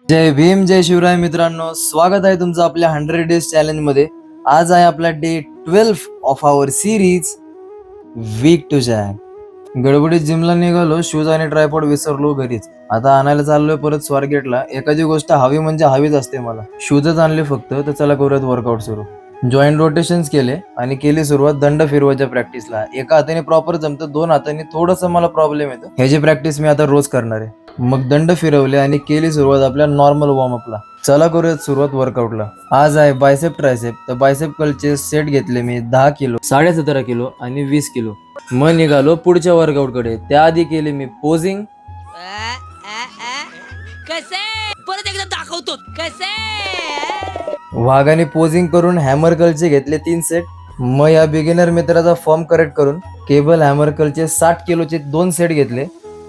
जय भीम जय शिवराय मित्रांनो, स्वागत आहे तुमचं आपल्या 100 डेज चॅलेंज मध्ये. आज आहे आपला day 12 of our series weak to jack. गडबडीत जिमला निघालो, शूज आणि ट्रायपॉड विसरलो घरीच. आता आणायला चाललोय परत स्वारगेटला. एखादी गोष्ट हवी म्हणजे हवीच असते मला. शूजच आणले फक्त, तर चला करूयात वर्कआउट सुरू. जॉईंट रोटेशन्स केले आणि केली सुरुवात दंड फिरवायच्या प्रॅक्टिसला. एका हाताने प्रॉपर जमतं, दोन हाताने थोडंसं मला प्रॉब्लेम येतो. ह्याची प्रॅक्टिस मी आता रोज करणार आहे. मग दंड फिरवले आणि केली सुरुवात आपल्या नॉर्मल वॉर्मअपला. चला करूयात सुरुवात वर्कआउटला. आज आहे बायसेप ट्रायसेप. तर बायसेप कलचे सेट घेतले मी 10 किलो, 17.5 किलो आणि 20 किलो. मग निघालो पुढच्या वर्कआउट कडे. त्याआधी केले मी पोझिंग, कसे परत एकदा दाखवतो कसे वाघाने पोझिंग करून हॅमर कलचे घेतले 3 सेट. मग या बिगिनर मित्राचा फॉर्म करेक्ट करून केबल हॅमर कलचे 60 किलोचे 2 सेट घेतले.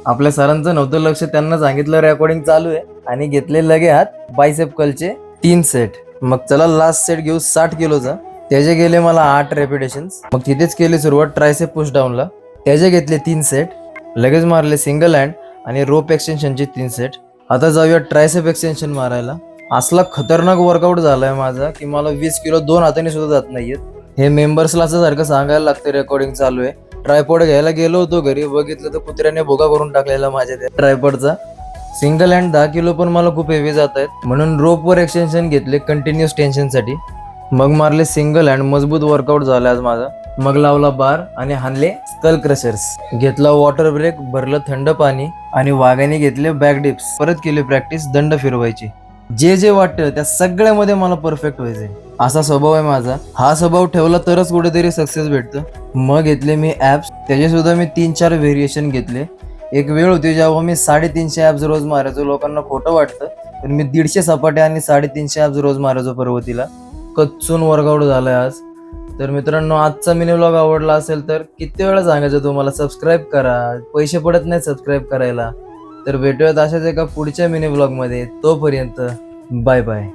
आपल्या सरांचं नव्हतं लक्ष, त्यांना सांगितलं रेकॉर्डिंग चालू आहे आणि घेतले लगे हात बायसेप कलचे 3 सेट. मग चला लास्ट सेट घेऊ 60 किलोचा. त्याचे गेले मला 8 रेपिटेशन्स. मग तिथेच केली सुरुवात ट्रायसेप पुश डाऊनला. त्याचे घेतले 3 सेट. लगेच मारले सिंगल हँड आणि रोप एक्सटेन्शनचे 3 सेट. आता जाऊया ट्रायसेप एक्सटेन्शन मारायला. असला खतरनाक वर्कआउट झालाय माझा की मला 20 किलो 2 हाताने सुद्धा जात नाहीयेत. हे मेंबर्सला सारखं सांगायला लागतं रेकॉर्डिंग चालू आहे. ट्रायपॉड घ्यायला गेलो होतो घरी, बघितलं तर कुत्र्याने भोगा करून टाकलेला माझ्या त्या ट्रायपॉडचा. सिंगल हँड 10 किलो पण मला खूप हेवी जात आहेत, म्हणून रोपवर एक्सटेन्शन घेतले कंटिन्युअस टेन्शनसाठी. मग मारले सिंगल हँड. मजबूत वर्कआउट झाला आज माझा. मग लावला बार आणि हाणले स्कल क्रशर्स. घेतला वॉटर ब्रेक, भरलं थंड पाणी आणि वाघाने घेतले बॅक डिप्स. परत केली प्रॅक्टिस दंड फिरवायची. जे जे वाटतं त्या सगळ्यामध्ये मला परफेक्ट व्हायचंय. असा स्वभाव आहे माझा. हा स्वभाव ठेवला तरच कुठेतरी सक्सेस भेटतं. मग घेतले मी ॲप्स. त्याचे सुद्धा मी 3-4 व्हेरिएशन घेतले. एक वेळ होती जेव्हा मी 350 ॲप्स रोज मारायचो. लोकांना खोटं वाटतं, पण मी 150 सपाट्या आणि 350 ॲप्स रोज मारायचो पर्वतीला. कच्चून वर्कआउट झालाय आज. तर मित्रांनो, आजचा मिनी व्लॉग आवडला असेल तर किती वेळा सांगायचं तुम्हाला, सबस्क्राईब करा. पैसे पडत नाही सबस्क्राईब करायला. तर भेटूयात अशाच एका पुढच्या मिनी व्लॉग मध्ये. तोपर्यंत बाय बाय.